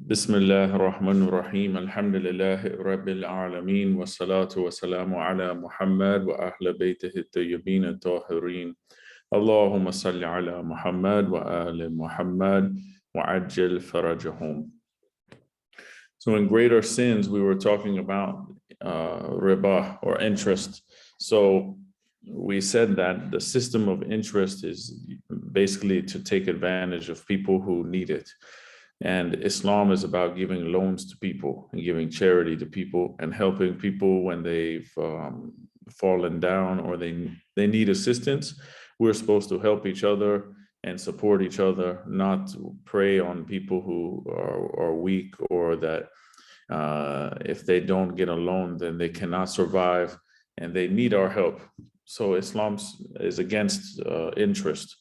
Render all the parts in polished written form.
بسم الله الرحمن الرحيم الحمد لله رب العالمين والصلاة والسلام على محمد وأهل بيته الطيبين الطاهرين اللهم صل على محمد وآل محمد وعجل فرجهم. So in greater sins, we were talking about riba or interest. So we said that the system of interest is basically to take advantage of people who need it. And Islam is about giving loans to people and giving charity to people and helping people when they've fallen down or they need assistance. We're supposed to help each other and support each other, not prey on people who are weak or that if they don't get a loan, then they cannot survive and they need our help. So Islam is against interest.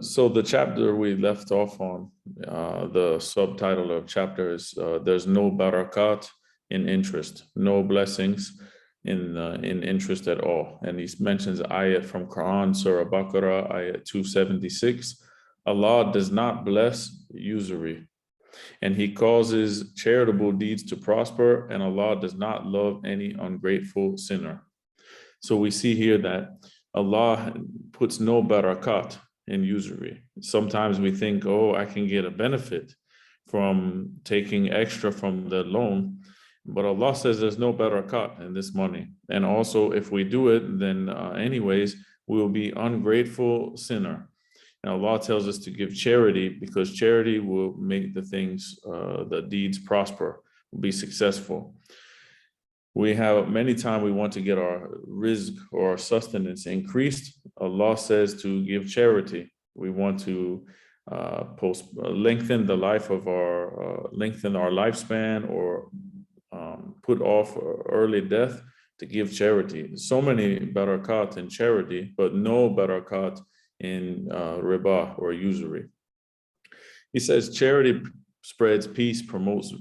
So the chapter we left off on, the subtitle of chapter is there's no barakat in interest, no blessings in interest at all. And he mentions ayat from Quran, Surah Baqarah, ayat 276. Allah does not bless usury, and he causes charitable deeds to prosper, and Allah does not love any ungrateful sinner. So we see here that Allah puts no barakat in usury. Sometimes we think, oh, I can get a benefit from taking extra from the loan, but Allah says there's no barakat in this money. And also, if we do it, then anyways, we will be ungrateful sinner. And Allah tells us to give charity because charity will make the things, the deeds prosper, will be successful. We have many times we want to get our rizq or our sustenance increased. Allah says to give charity. We want to lengthen the life of lengthen our lifespan or put off early death to give charity. So many barakat in charity, but no barakat in riba or usury. He says charity spreads peace, promotes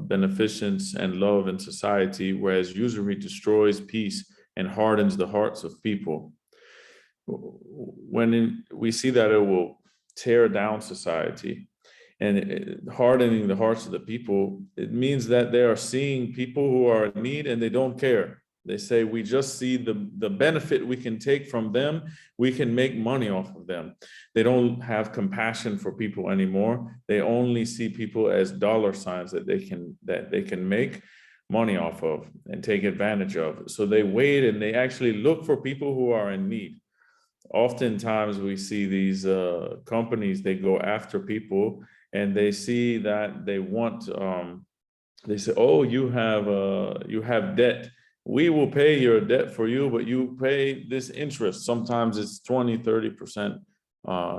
beneficence and love in society, whereas usury destroys peace and hardens the hearts of people. When we see that it will tear down society and hardening the hearts of the people, it means that they are seeing people who are in need and they don't care. They say, we just see the benefit we can take from them. We can make money off of them. They don't have compassion for people anymore. They only see people as dollar signs that they can make money off of and take advantage of. So they wait and they actually look for people who are in need. Oftentimes we see these companies, they go after people and they see that they want, they say, oh, you have debt. We will pay your debt for you, but you pay this interest. Sometimes it's 20, 30%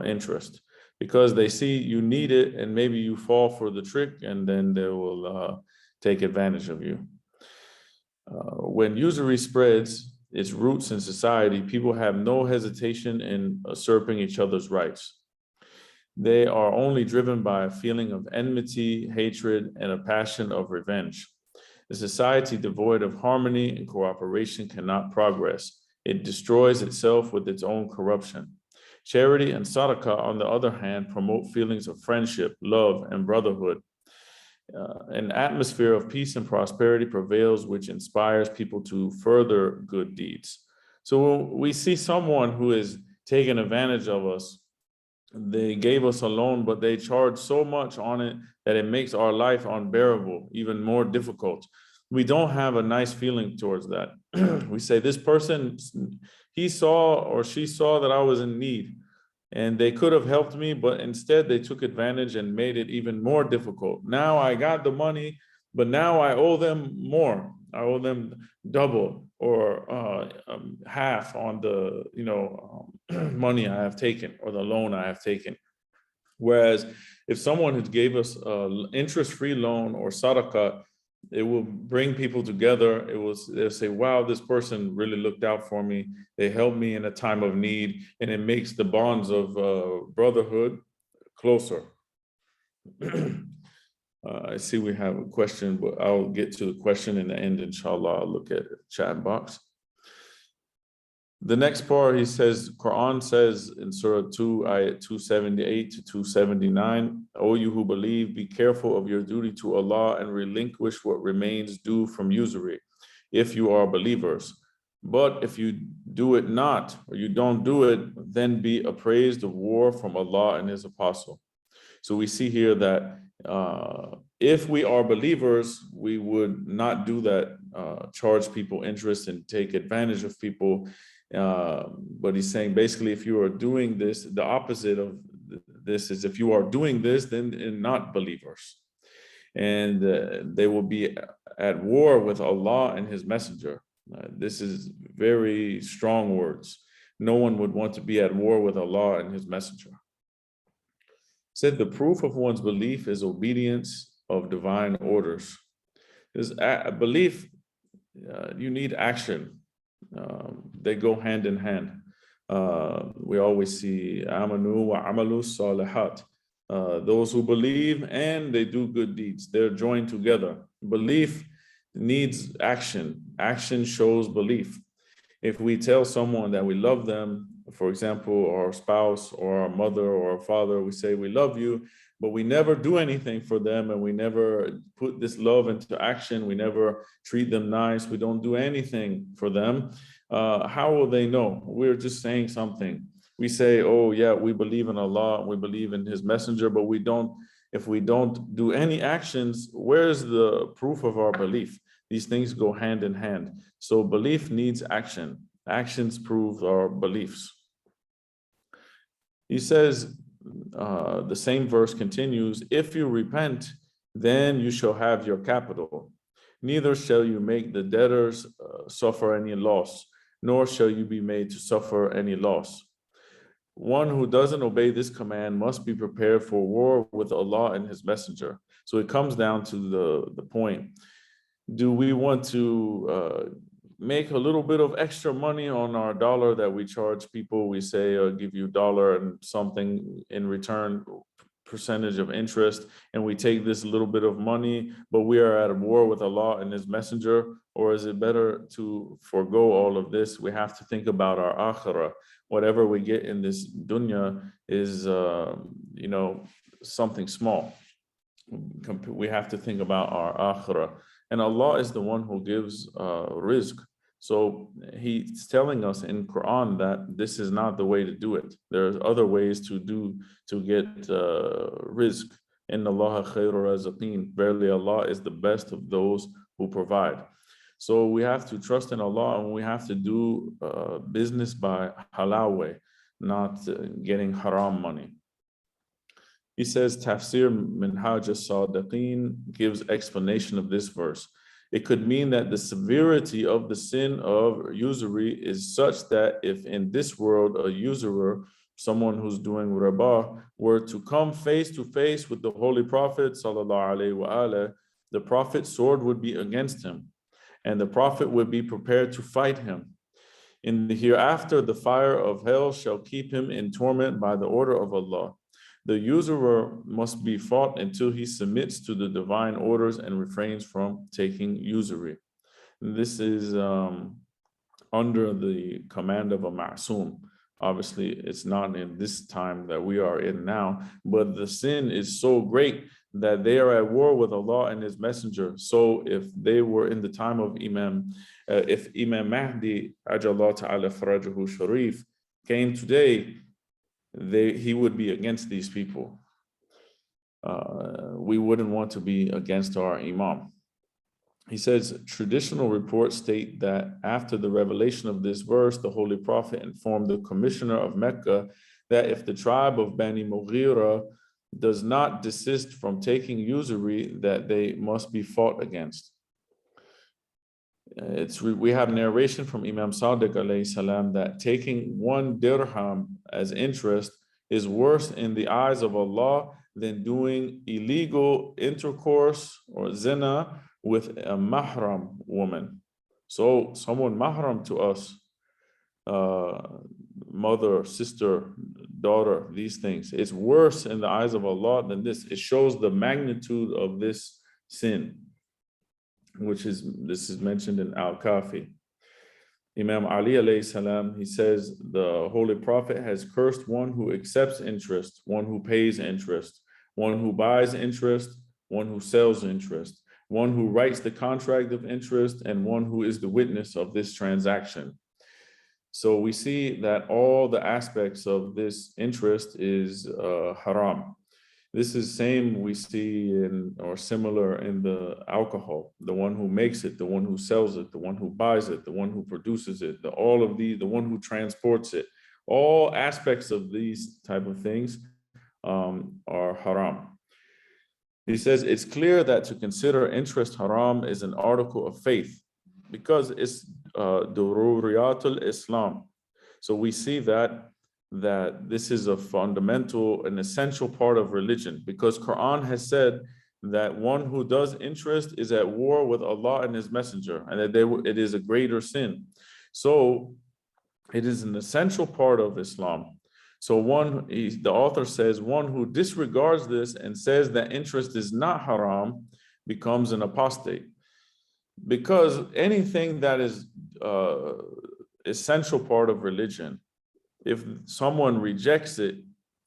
interest because they see you need it and maybe you fall for the trick and then they will take advantage of you. When usury spreads its roots in society, people have no hesitation in usurping each other's rights. They are only driven by a feeling of enmity, hatred, and a passion of revenge. A society devoid of harmony and cooperation cannot progress. It destroys itself with its own corruption. Charity and sadaqah, on the other hand, promote feelings of friendship, love, and brotherhood. An atmosphere of peace and prosperity prevails, which inspires people to further good deeds. So when we see someone who is taking advantage of us, they gave us a loan, but they charge so much on it that it makes our life unbearable, even more difficult. We don't have a nice feeling towards that. We say, this person, he saw or she saw that I was in need and they could have helped me, but instead they took advantage and made it even more difficult. Now I got the money, but now I owe them more. I owe them double or half on the money I have taken or the loan I have taken. Whereas if someone had gave us an interest-free loan or sadaqah, it will bring people together. They'll say, wow, this person really looked out for me. They helped me in a time of need, and it makes the bonds of brotherhood closer. I see we have a question, but I'll get to the question in the end, inshallah. I'll look at the chat box. The next part, he says, Quran says in Surah 2, ayat 278 to 279, O you who believe, be careful of your duty to Allah and relinquish what remains due from usury, if you are believers. But if you do it not, or you don't do it, then be appraised of war from Allah and His Apostle. So we see here that if we are believers, we would not do that, charge people interest and take advantage of people. But he's saying basically, if you are doing this, the opposite of this is if you are doing this, then not believers. And they will be at war with Allah and His Messenger. This is very strong words. No one would want to be at war with Allah and His Messenger. Said the proof of one's belief is obedience of divine orders. Is belief, you need action. They go hand in hand. We always see amanu wa amalu salihat. Those who believe and they do good deeds, they're joined together. Belief needs action. Action shows belief. If we tell someone that we love them, for example, our spouse or our mother or our father, we say we love you, but we never do anything for them and we never put this love into action, we never treat them nice, we don't do anything for them, how will they know? We're just saying something. We say, oh yeah, we believe in Allah, we believe in His Messenger, but if we don't do any actions, where's the proof of our belief? These things go hand in hand. So belief needs action. Actions prove our beliefs. He says, the same verse continues, if you repent, then you shall have your capital. Neither shall you make the debtors suffer any loss, nor shall you be made to suffer any loss. One who doesn't obey this command must be prepared for war with Allah and His Messenger. So it comes down to the point. Do we want to make a little bit of extra money on our dollar that we charge people? We say, give you $1 and something in return, percentage of interest, and we take this little bit of money, but we are at a war with Allah and His Messenger? Or is it better to forego all of this? We have to think about our akhirah. Whatever we get in this dunya is, something small. We have to think about our akhirah. And Allah is the one who gives rizq. So He's telling us in Quran that this is not the way to do it. There's other ways to get rizq. Inna Allah khayru razaqeen. Verily Allah is the best of those who provide. So we have to trust in Allah and we have to do business by halal way, not getting haram money. He says, Tafsir Minhaj al-Sadiqeen gives explanation of this verse. It could mean that the severity of the sin of usury is such that if in this world a usurer, someone who's doing riba, were to come face to face with the Holy Prophet, the Prophet's sword would be against him, and the Prophet would be prepared to fight him. In the hereafter, the fire of hell shall keep him in torment by the order of Allah. The usurer must be fought until he submits to the divine orders and refrains from taking usury. And this is under the command of a ma'soom. Obviously, it's not in this time that we are in now, but the sin is so great that they are at war with Allah and His Messenger. So if they were in the time of if Imam Mahdi, Ajallah Ta'ala Farajahu Sharif, came today, he would be against these people. We wouldn't want to be against our Imam. He says, traditional reports state that after the revelation of this verse, the Holy Prophet informed the commissioner of Mecca that if the tribe of Bani Mughira does not desist from taking usury, that they must be fought against. We have narration from Imam Sadiq alayhi salam that taking 1 dirham as interest is worse in the eyes of Allah than doing illegal intercourse or zina with a mahram woman. So someone mahram to us, mother, sister, daughter, these things, it's worse in the eyes of Allah than this. It shows the magnitude of this sin, this is mentioned in Al-Kafi. Imam Ali alayhi salam, he says, the Holy Prophet has cursed one who accepts interest, one who pays interest, one who buys interest, one who sells interest, one who writes the contract of interest, and one who is the witness of this transaction. So we see that all the aspects of this interest is haram. This is same we see in or similar in the alcohol, the one who makes it, the one who sells it, the one who buys it, the one who produces it, the one who transports it. All aspects of these type of things are haram. He says it's clear that to consider interest haram is an article of faith because it's dururiyatul Islam. So we see that this is a fundamental, an essential part of religion, because Quran has said that one who does interest is at war with Allah and His Messenger, and that it is a greater sin. So it is an essential part of Islam. So the author says, one who disregards this and says that interest is not haram becomes an apostate, because anything that is essential part of religion, if someone rejects it,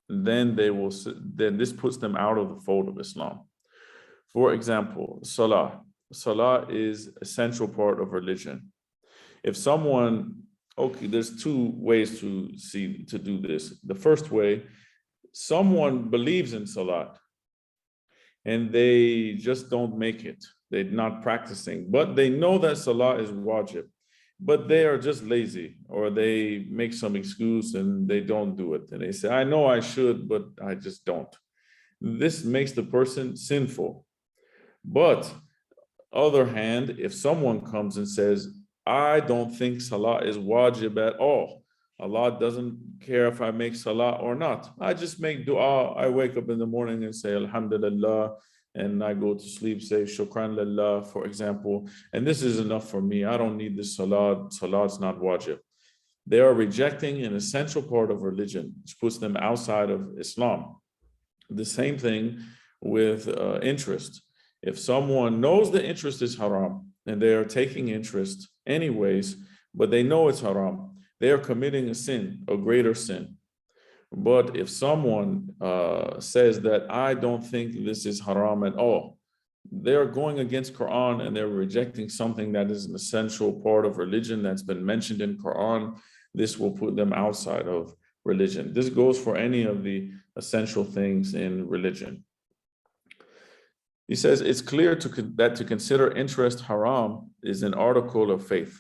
then this puts them out of the fold of Islam. For example, salah. Salah is essential part of religion. If someone, okay, there's two ways to do this. The first way, someone believes in salah and they just don't make it. They're not practicing, but they know that salah is wajib, but they are just lazy, or they make some excuse and they don't do it. And they say, I know I should, but I just don't. This makes the person sinful. But other hand, if someone comes and says, I don't think salah is wajib at all. Allah doesn't care if I make salah or not. I just make dua. I wake up in the morning and say, Alhamdulillah, and I go to sleep, say shukran lillah, for example, and this is enough for me. I don't need this salah. Salah's not wajib. They are rejecting an essential part of religion, which puts them outside of Islam. The same thing with interest. If someone knows the interest is haram and they are taking interest anyways, but they know it's haram, they are committing a sin, a greater sin. But if someone says that I don't think this is haram at all, they're going against Quran and they're rejecting something that is an essential part of religion that's been mentioned in Quran. This will put them outside of religion. This goes for any of the essential things in religion. He says it's clear that to consider interest haram is an article of faith.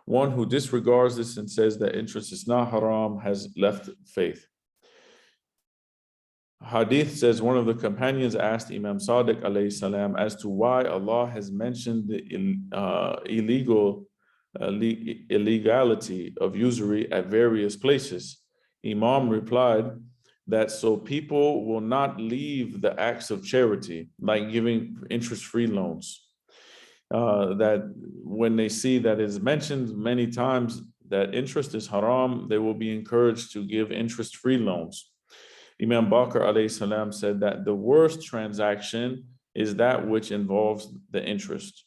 One who disregards this and says that interest is not haram has left faith. Hadith says one of the companions asked Imam Sadiq alayhi salam as to why Allah has mentioned the illegality of usury at various places. Imam replied that so people will not leave the acts of charity, like giving interest-free loans. That when they see that it's mentioned many times that interest is haram, they will be encouraged to give interest-free loans. Imam Bakr alayhi salam said that the worst transaction is that which involves the interest.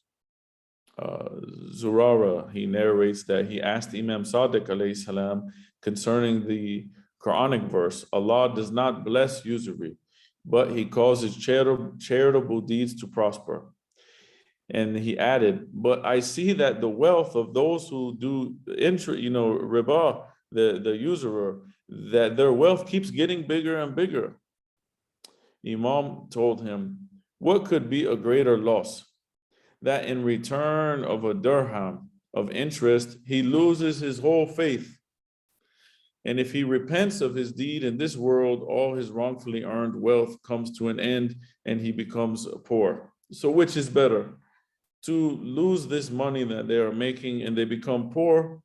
Zurara, he narrates that he asked Imam Sadiq alayhi salam concerning the Quranic verse, Allah does not bless usury, but He causes charitable deeds to prosper. And he added, but I see that the wealth of those who do riba, the usurer, that their wealth keeps getting bigger and bigger. Imam told him, what could be a greater loss? That in return of a dirham of interest, he loses his whole faith. And if he repents of his deed in this world, all his wrongfully earned wealth comes to an end and he becomes poor. So which is better? To lose this money that they are making and they become poor,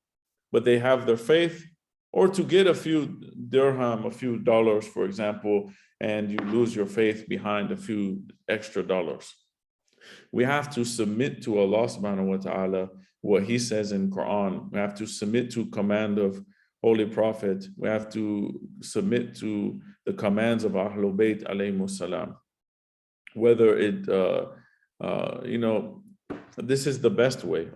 but they have their faith, or to get a few dirham, a few dollars, for example, and you lose your faith behind a few extra dollars. We have to submit to Allah subhanahu wa ta'ala what He says in Quran. We have to submit to command of Holy Prophet. We have to submit to the commands of Ahlul Bayt alayhimus salam. Whether it, This is the best way.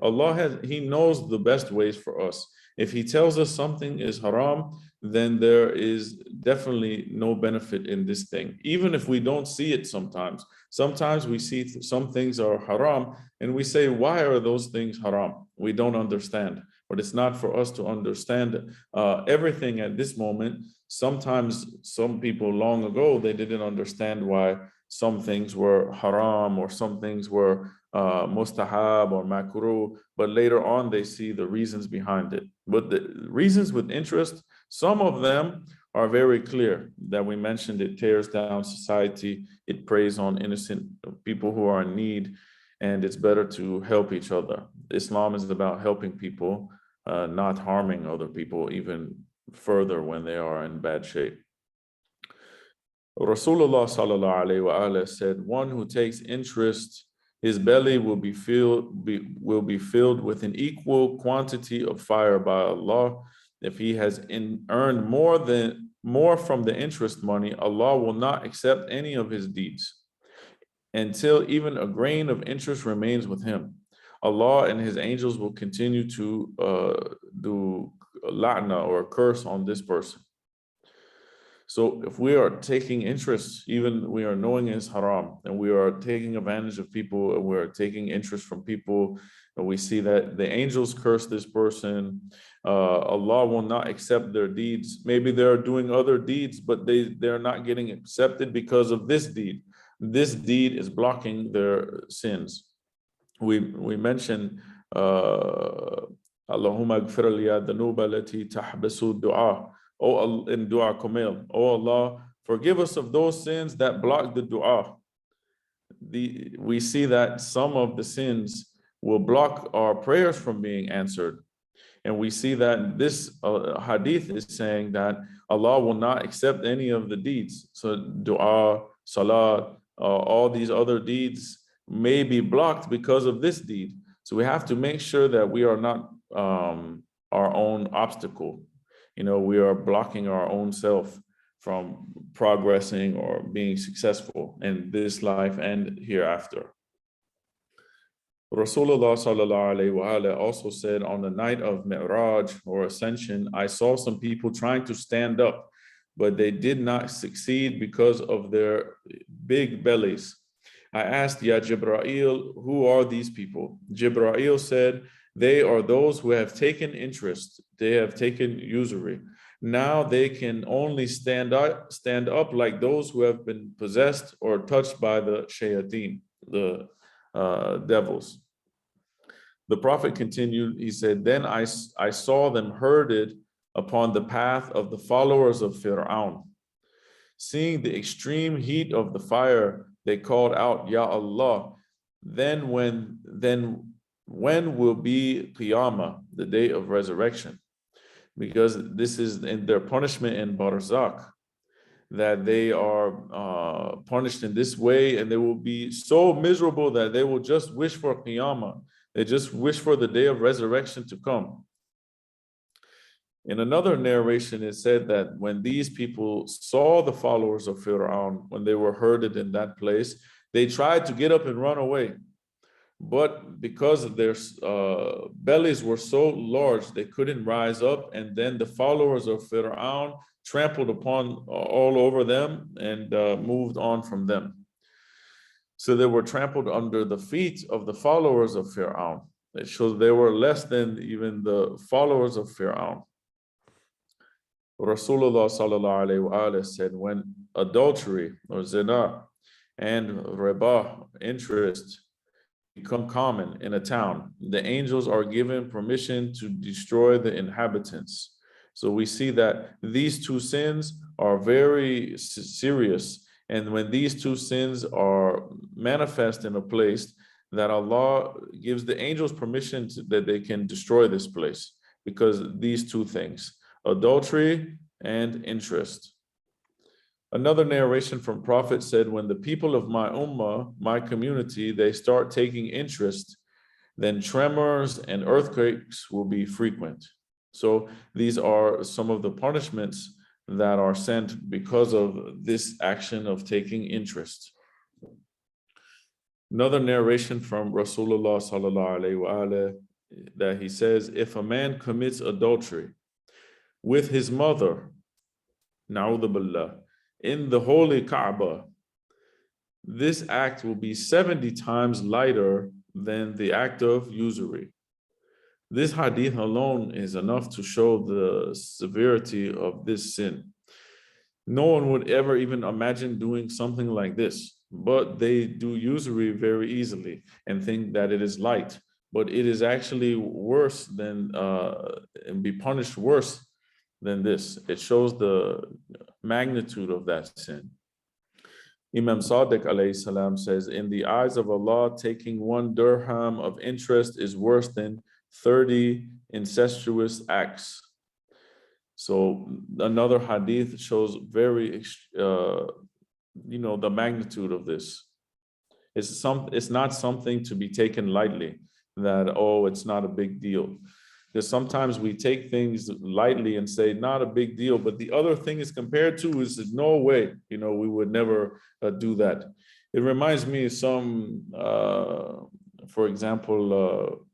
He knows the best ways for us. If he tells us something is haram, then there is definitely no benefit in this thing. Even if we don't see it sometimes. Sometimes we see some things are haram and we say, why are those things haram? We don't understand. But it's not for us to understand everything at this moment. Sometimes some people long ago, they didn't understand why some things were haram or some things were mustahab or makruh, but later on they see the reasons behind it. But the reasons with interest, some of them are very clear that we mentioned. It tears down society, it preys on innocent people who are in need, and it's better to help each other. Islam is about helping people, not harming other people even further when they are in bad shape. Rasulullah sallallahu alaihi wasallam said, "One who takes interest, his belly will be filled with an equal quantity of fire by Allah. If he has earned more from the interest money, Allah will not accept any of his deeds until even a grain of interest remains with him. Allah and his angels will continue to do la'na or curse on this person." So if we are taking interest, even we are knowing it's haram, and we are taking advantage of people, and we are taking interest from people, and we see that the angels curse this person, Allah will not accept their deeds. Maybe they're doing other deeds, but they're not getting accepted because of this deed. This deed is blocking their sins. We mentioned Allahumma gfir li dhanuba lati tahbasu du'a. In dua kumil, oh Allah, forgive us of those sins that block the dua. We see that some of the sins will block our prayers from being answered. And we see that this hadith is saying that Allah will not accept any of the deeds. So dua, salat, all these other deeds may be blocked because of this deed. So we have to make sure that we are not our own obstacle. We are blocking our own self from progressing or being successful in this life and hereafter. Rasulullah sallallahu alaihi wasallam also said, on the night of Mi'raj or Ascension, I saw some people trying to stand up, but they did not succeed because of their big bellies. I asked, Ya Jibra'il, who are these people? Jibra'il said, they are those who have taken interest. They have taken usury. Now they can only stand up like those who have been possessed or touched by the shayateen, the devils. The Prophet continued, he said, then I saw them herded upon the path of the followers of Fir'aun. Seeing the extreme heat of the fire, they called out, Ya Allah, then when will be Qiyamah, the day of resurrection? Because this is in their punishment in Barzakh, that they are punished in this way, and they will be so miserable that they will just wish for Qiyamah. They just wish for the day of resurrection to come. In another narration, it said that when these people saw the followers of Fir'aun, when they were herded in that place, they tried to get up and run away. But because their bellies were so large, they couldn't rise up. And then the followers of Fir'aun trampled upon all over them and moved on from them. So they were trampled under the feet of the followers of Fir'aun. It shows they were less than even the followers of Fir'aun. Rasulullah sallallahu alaihi wasallam said, when adultery or zina and riba, interest, become common in a town, the angels are given permission to destroy the inhabitants. So we see that these two sins are very serious. And when these two sins are manifest in a place, that Allah gives the angels permission that they can destroy this place because these two things, adultery and interest. Another narration from Prophet said, when the people of my ummah, my community, they start taking interest, then tremors and earthquakes will be frequent. So these are some of the punishments that are sent because of this action of taking interest. Another narration from Rasulullah sallallahu alaihi wasallam that he says, if a man commits adultery with his mother, na'udhu billah, in the holy Kaaba, this act will be 70 times lighter than the act of usury. This hadith alone is enough to show the severity of this sin. No one would ever even imagine doing something like this, but they do usury very easily and think that it is light, but it is actually worse than, and be punished worse than this. It shows the magnitude of that sin. Imam Sadiq alayhi salam says, in the eyes of Allah, taking 1 dirham of interest is worse than 30 incestuous acts. So another hadith shows very, the magnitude of this. It's not something to be taken lightly, that, oh, it's not a big deal. Because sometimes we take things lightly and say, not a big deal, but the other thing is compared to is no way, we would never do that. It reminds me of some, for example,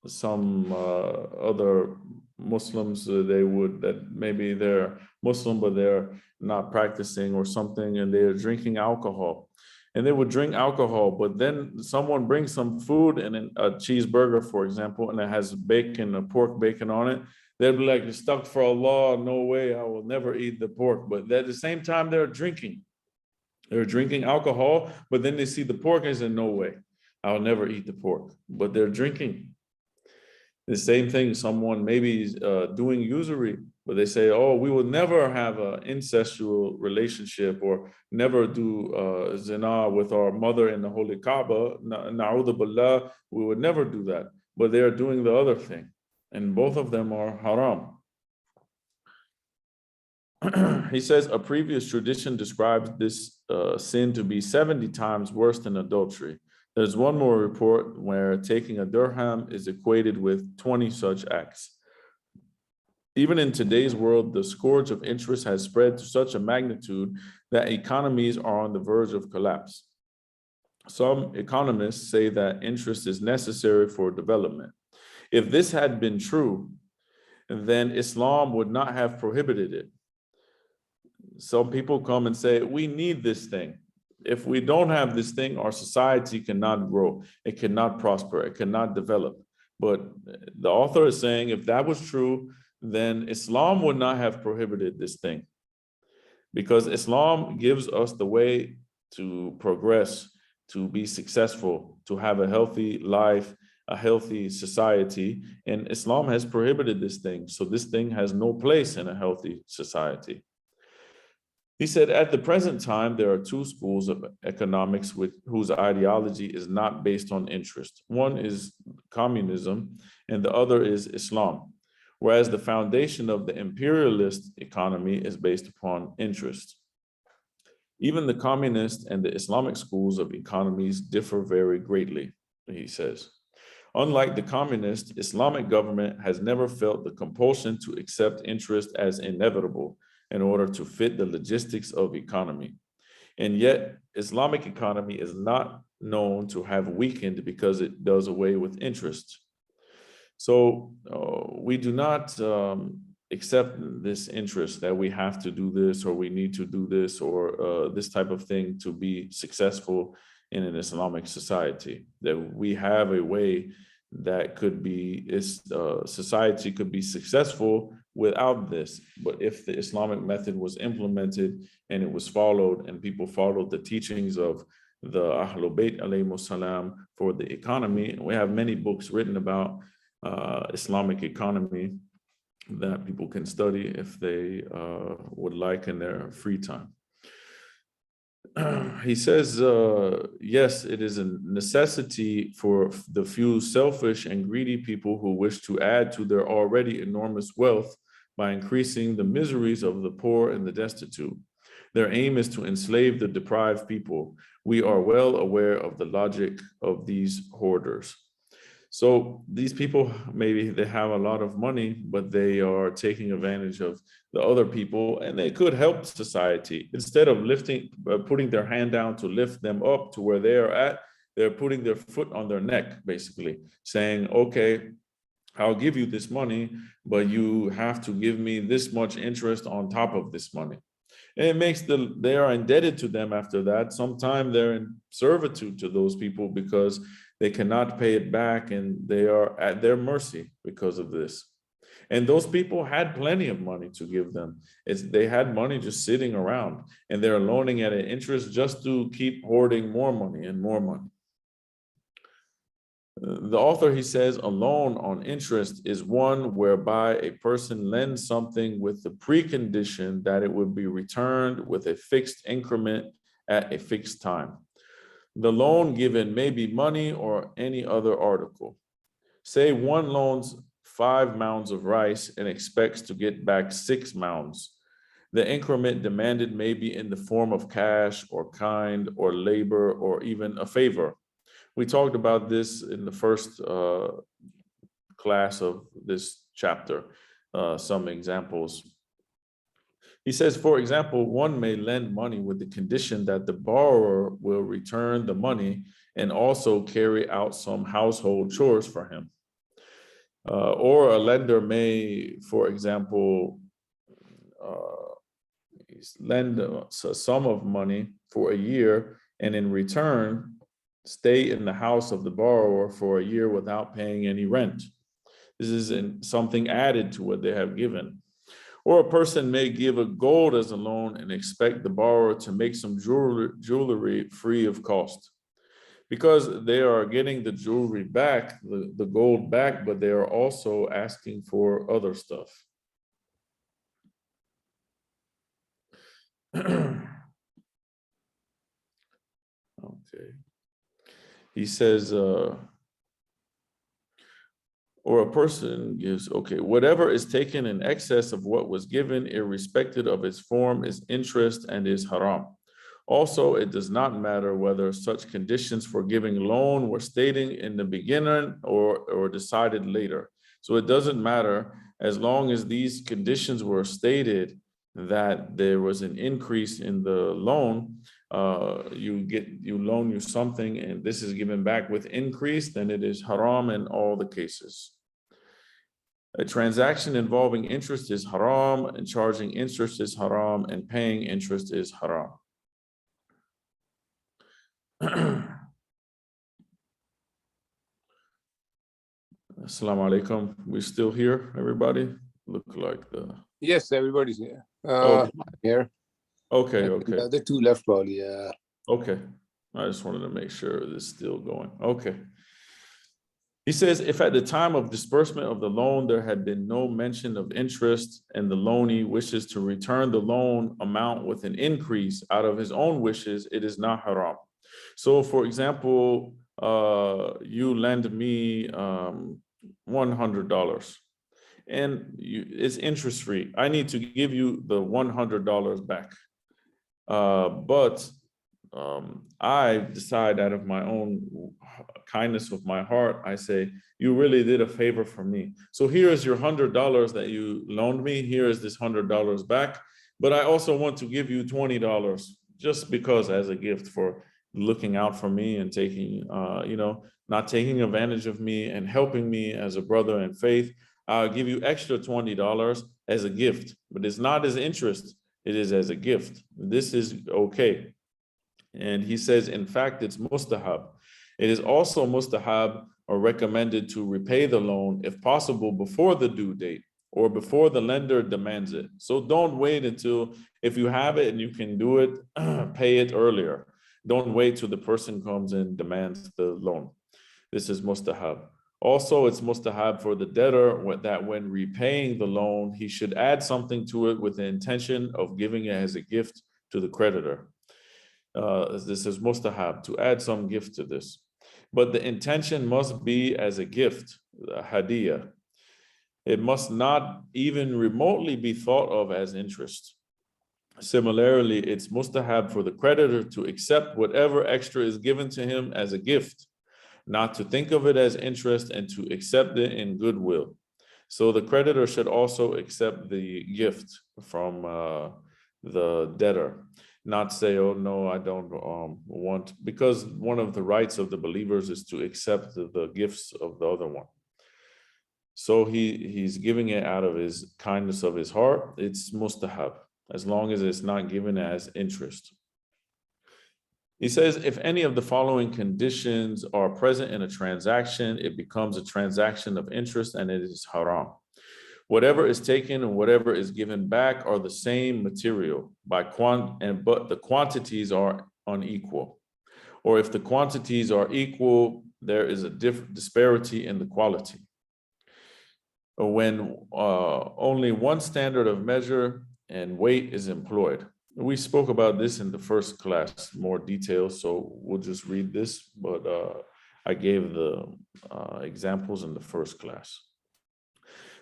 some other Muslims, that maybe they're Muslim, but they're not practicing or something, and they're drinking alcohol. And they would drink alcohol, but then someone brings some food and a cheeseburger, for example, and it has bacon, a pork bacon on it. They'd be like, stuck for Allah, no way, I will never eat the pork. But at the same time, they're drinking alcohol, but then they see the pork and say, no way, I'll never eat the pork. But they're drinking. The same thing, someone maybe is doing usury, but they say, oh, we will never have an incestual relationship or never do zina with our mother in the holy Kaaba. Na'udhu billah, we would never do that. But they are doing the other thing. And both of them are haram. He says a previous tradition describes this sin to be 70 times worse than adultery. There's one more report where taking a dirham is equated with 20 such acts. Even in today's world, the scourge of interest has spread to such a magnitude that economies are on the verge of collapse. Some economists say that interest is necessary for development. If this had been true, then Islam would not have prohibited it. Some people come and say, we need this thing. If we don't have this thing, our society cannot grow, it cannot prosper, it cannot develop. But the author is saying, if that was true, then Islam would not have prohibited this thing. Because Islam gives us the way to progress, to be successful, to have a healthy life, a healthy society, and Islam has prohibited this thing. So this thing has no place in a healthy society. He said, at the present time, there are 2 schools of economics whose ideology is not based on interest. One is communism, and the other is Islam, whereas the foundation of the imperialist economy is based upon interest. Even the communist and the Islamic schools of economies differ very greatly, he says. Unlike the communist, Islamic government has never felt the compulsion to accept interest as inevitable in order to fit the logistics of economy. And yet, Islamic economy is not known to have weakened because it does away with interest. So we do not accept this interest that we have to do this, or we need to do this, or this type of thing to be successful in an Islamic society. That we have a way that could be, society could be successful without this. But if the Islamic method was implemented and it was followed, and people followed the teachings of the Ahlul Bayt alayhimus salam for the economy, we have many books written about Islamic economy that people can study if they would like in their free time. He says, yes, it is a necessity for the few selfish and greedy people who wish to add to their already enormous wealth by increasing the miseries of the poor and the destitute. Their aim is to enslave the deprived people. We are well aware of the logic of these hoarders. So these people, maybe they have a lot of money, but they are taking advantage of the other people, and they could help society. Instead of putting their hand down to lift them up to where they are at, they're putting their foot on their neck, basically saying, okay, I'll give you this money, but you have to give me this much interest on top of this money. And it makes they are indebted to them after that. Sometimes they're in servitude to those people because they cannot pay it back, and they are at their mercy because of this. And those people had plenty of money to give them. They had money just sitting around, and they're loaning at an interest just to keep hoarding more money and more money. The author, he says, a loan on interest is one whereby a person lends something with the precondition that it would be returned with a fixed increment at a fixed time. The loan given may be money or any other article. Say one loans 5 mounds of rice and expects to get back 6 mounds. The increment demanded may be in the form of cash or kind or labor or even a favor. We talked about this in the first class of this chapter, some examples. He says, for example, one may lend money with the condition that the borrower will return the money and also carry out some household chores for him. Or a lender may, for example, lend a sum of money for a year and in return stay in the house of the borrower for a year without paying any rent. This is something added to what they have given. Or a person may give a gold as a loan and expect the borrower to make some jewelry free of cost. Because they are getting the jewelry back, the gold back, but they are also asking for other stuff. Okay. He says, or a person gives, okay, whatever is taken in excess of what was given, irrespective of its form, is interest and is haram. Also, it does not matter whether such conditions for giving loan were stated in the beginning or decided later. So it doesn't matter as long as these conditions were stated that there was an increase in the loan. You loan you something and this is given back with increase, then it is haram in all the cases. A transaction involving interest is haram, and charging interest is haram, and paying interest is haram. Assalamu alaikum. We still here, everybody? Look like the... Yes, everybody's here. Okay. Here. Okay. The other two left probably, yeah. Okay. I just wanted to make sure this is still going. Okay. He says, if at the time of disbursement of the loan, there had been no mention of interest and the loanee wishes to return the loan amount with an increase out of his own wishes, it is not haram. So for example, you lend me $100 and it's interest free. I need to give you the $100 back. But I decide out of my own kindness of my heart, I say, you really did a favor for me. So here is your $100 that you loaned me. Here is this $100 back. But I also want to give you $20 just because as a gift for looking out for me and taking, not taking advantage of me and helping me as a brother in faith. I'll give you extra $20 as a gift, but it's not as interest. It is as a gift. This is okay. And he says, in fact, it's mustahab. It is also mustahab or recommended to repay the loan, if possible, before the due date or before the lender demands it. So don't wait until, if you have it and you can do it, pay it earlier. Don't wait till the person comes and demands the loan. This is mustahab. Also, it's mustahab for the debtor that when repaying the loan, he should add something to it with the intention of giving it as a gift to the creditor. This is mustahab, to add some gift to this. But the intention must be as a gift, a hadiyah. It must not even remotely be thought of as interest. Similarly, it's mustahab for the creditor to accept whatever extra is given to him as a gift, not to think of it as interest and to accept it in goodwill. So the creditor should also accept the gift from the debtor. not say, oh no, I don't want, because one of the rights of the believers is to accept the gifts of the other one. So he's giving it out of his kindness of his heart. It's mustahab, as long as it's not given as interest. He says, if any of the following conditions are present in a transaction, it becomes a transaction of interest and it is haram. Whatever is taken and whatever is given back are the same material but the quantities are unequal. Or if the quantities are equal, there is a disparity in the quality. When only one standard of measure and weight is employed. We spoke about this in the first class, more details, so we'll just read this, but I gave the examples in the first class.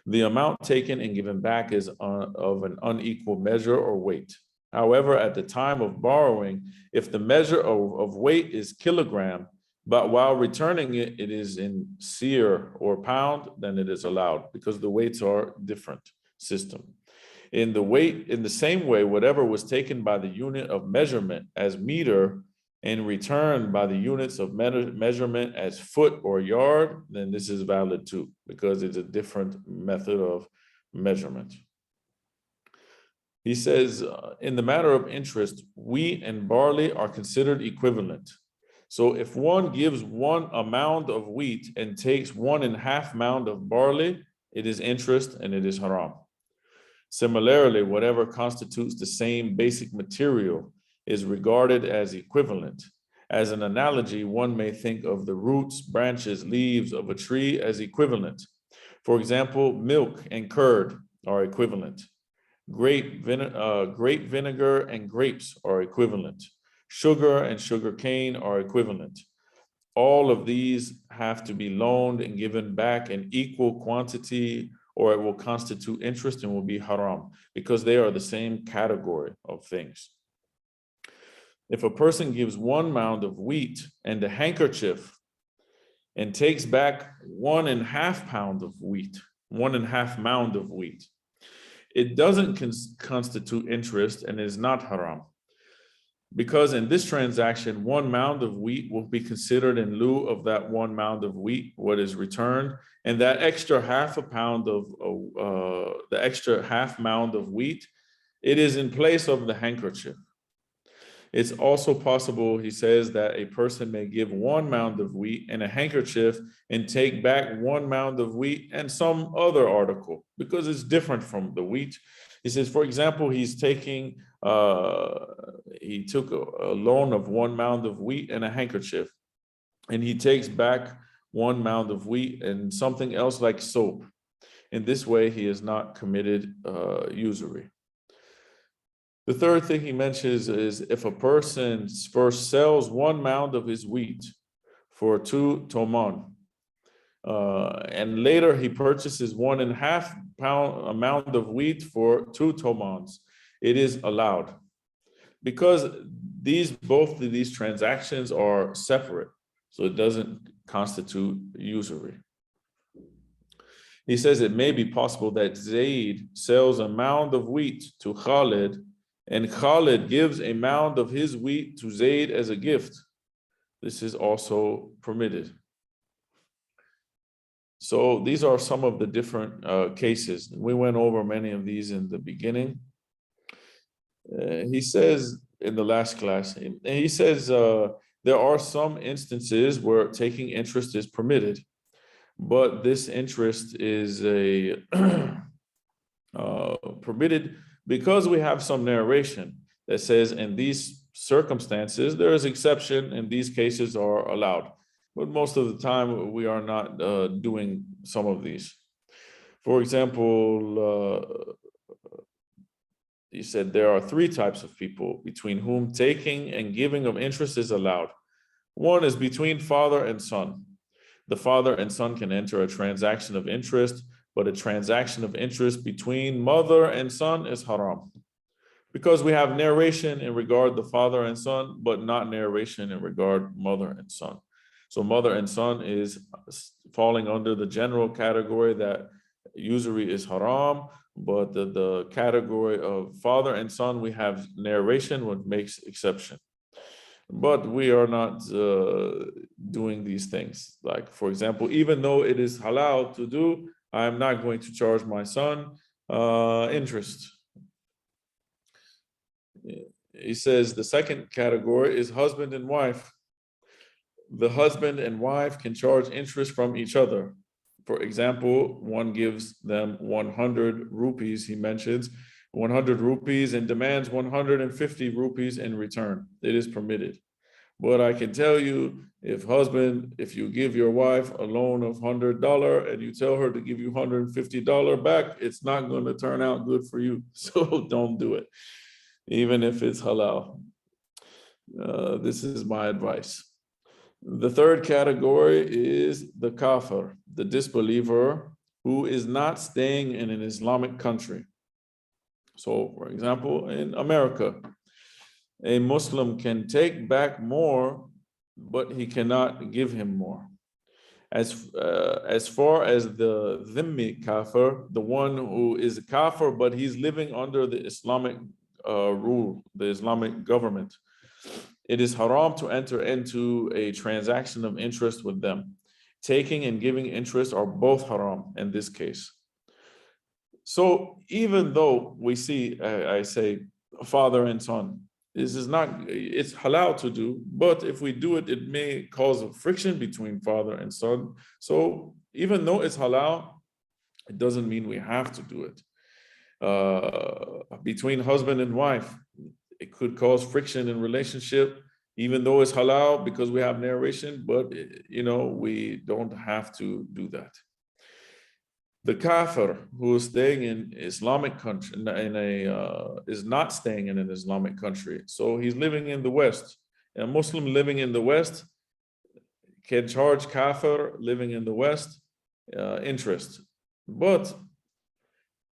The amount taken and given back is of an unequal measure or weight. However, at the time of borrowing, if the measure of weight is kilogram, but while returning it, it is in seer or pound, then it is allowed because the weights are different system. In the same way, whatever was taken by the unit of measurement as meter and returned by the units of measurement as foot or yard, then this is valid too, because it's a different method of measurement. He says, in the matter of interest, wheat and barley are considered equivalent. So if one gives a mound of wheat and takes 1.5 mound of barley, it is interest and it is haram. Similarly, whatever constitutes the same basic material is regarded as equivalent. As an analogy, one may think of the roots, branches, leaves of a tree as equivalent. For example, milk and curd are equivalent. Grape vinegar and grapes are equivalent. Sugar and sugar cane are equivalent. All of these have to be loaned and given back in equal quantity, or it will constitute interest and will be haram, because they are the same category of things. If a person gives 1 mound of wheat and a handkerchief and takes back 1.5 pound of wheat, 1.5 mound of wheat, it doesn't constitute interest and is not haram. Because in this transaction, 1 mound of wheat will be considered in lieu of that 1 mound of wheat, what is returned, and that extra half mound of wheat, it is in place of the handkerchief. It's also possible, he says, that a person may give 1 mound of wheat and a handkerchief and take back 1 mound of wheat and some other article, because it's different from the wheat. He says, for example, he took a loan of 1 mound of wheat and a handkerchief, and he takes back 1 mound of wheat and something else like soap. In this way, he has not committed usury. The third thing he mentions is if a person first sells 1 mound of his wheat for 2 tomon, and later he purchases 1.5 mound of wheat for 2 tomons, it is allowed. Because both of these transactions are separate, so it doesn't constitute usury. He says it may be possible that Zayd sells a mound of wheat to Khalid, and Khalid gives a mound of his wheat to Zayd as a gift. This is also permitted. So these are some of the different cases. We went over many of these in the beginning. He says in the last class, he says there are some instances where taking interest is permitted, but this interest is permitted because we have some narration that says in these circumstances, there is exception and these cases are allowed. But most of the time, we are not doing some of these. For example, he said there are 3 types of people between whom taking and giving of interest is allowed. One is between father and son. The father and son can enter a transaction of interest, but a transaction of interest between mother and son is haram. Because we have narration in regard the father and son, but not narration in regard mother and son. So mother and son is falling under the general category that Usury is haram, but the category of father and son, we have narration, what makes exception. But we are not doing these things. Like, for example, even though it is halal to do, I'm not going to charge my son interest. He says the second category is husband and wife. The husband and wife can charge interest from each other. For example, one gives them 100 rupees, he mentions 100 rupees and demands 150 rupees in return. It is permitted. But I can tell you, if you give your wife a loan of $100 and you tell her to give you $150 back, it's not going to turn out good for you. So don't do it, even if it's halal. This is my advice. The third category is the kafir, the disbeliever who is not staying in an Islamic country. So, for example, in America, a Muslim can take back more, but he cannot give him more. As far as the dhimmi kafir, the one who is a kafir, but he's living under the Islamic rule, the Islamic government, it is haram to enter into a transaction of interest with them. Taking and giving interest are both haram in this case. So even though we see, I say, father and son, this is not, it's halal to do, but if we do it, it may cause a friction between father and son. So even though it's halal, it doesn't mean we have to do it. Between husband and wife, it could cause friction in relationship, even though it's halal because we have narration, but we don't have to do that. The kafir who is staying in Islamic country is not staying in an Islamic country, so he's living in the West. A Muslim living in the West can charge kafir living in the West interest. But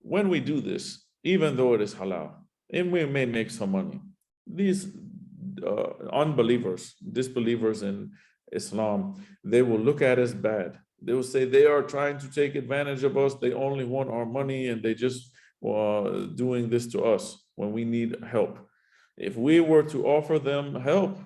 when we do this, even though it is halal, and we may make some money, these unbelievers, disbelievers in Islam, they will look at us bad. They will say they are trying to take advantage of us. They only want our money and they just doing this to us when we need help. If we were to offer them help,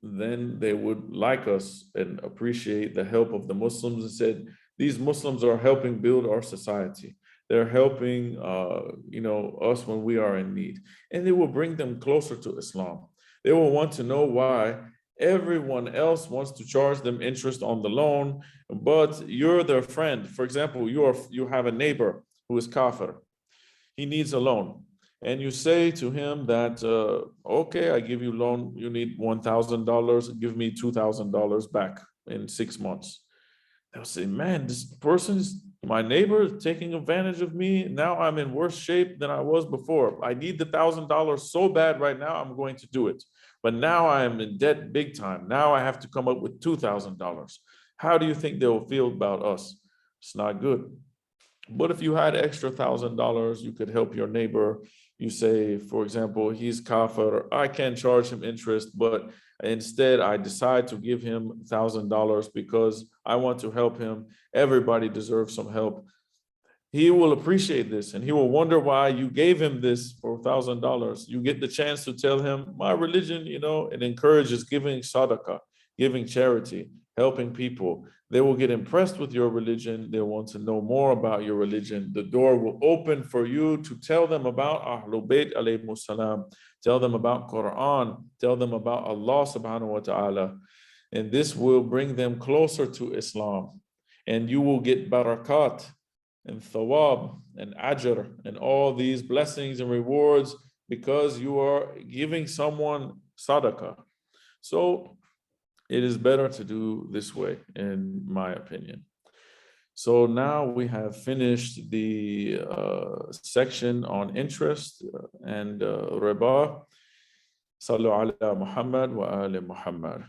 then they would like us and appreciate the help of the Muslims and said, these Muslims are helping build our society. They're helping us when we are in need. And they will bring them closer to Islam. They will want to know why everyone else wants to charge them interest on the loan, but you're their friend. For example, you have a neighbor who is kafir. He needs a loan. And you say to him that, okay, I give you loan, you need $1,000, give me $2,000 back in 6 months. They'll say, man, this person is my neighbor is taking advantage of me. Now I'm in worse shape than I was before. I need the $1,000 so bad right now, I'm going to do it. But now I am in debt big time. Now I have to come up with $2,000. How do you think they'll feel about us? It's not good. But if you had extra $1,000, you could help your neighbor. You say, for example, he's kafir, I can't charge him interest, but instead I decide to give him $1,000 because I want to help him. Everybody deserves some help. He will appreciate this and he will wonder why you gave him this for $1,000. You get the chance to tell him, my religion, it encourages giving sadaqah, giving charity, helping people. They will get impressed with your religion. They'll want to know more about your religion. The door will open for you to tell them about Ahlul Bayt alayhimus salam, tell them about Quran, tell them about Allah subhanahu wa ta'ala. And this will bring them closer to Islam. And you will get barakat and thawab and ajr and all these blessings and rewards because you are giving someone sadaqah. So it is better to do this way, in my opinion. So now we have finished the section on interest and riba. Sallu ala Muhammad wa ali Muhammad.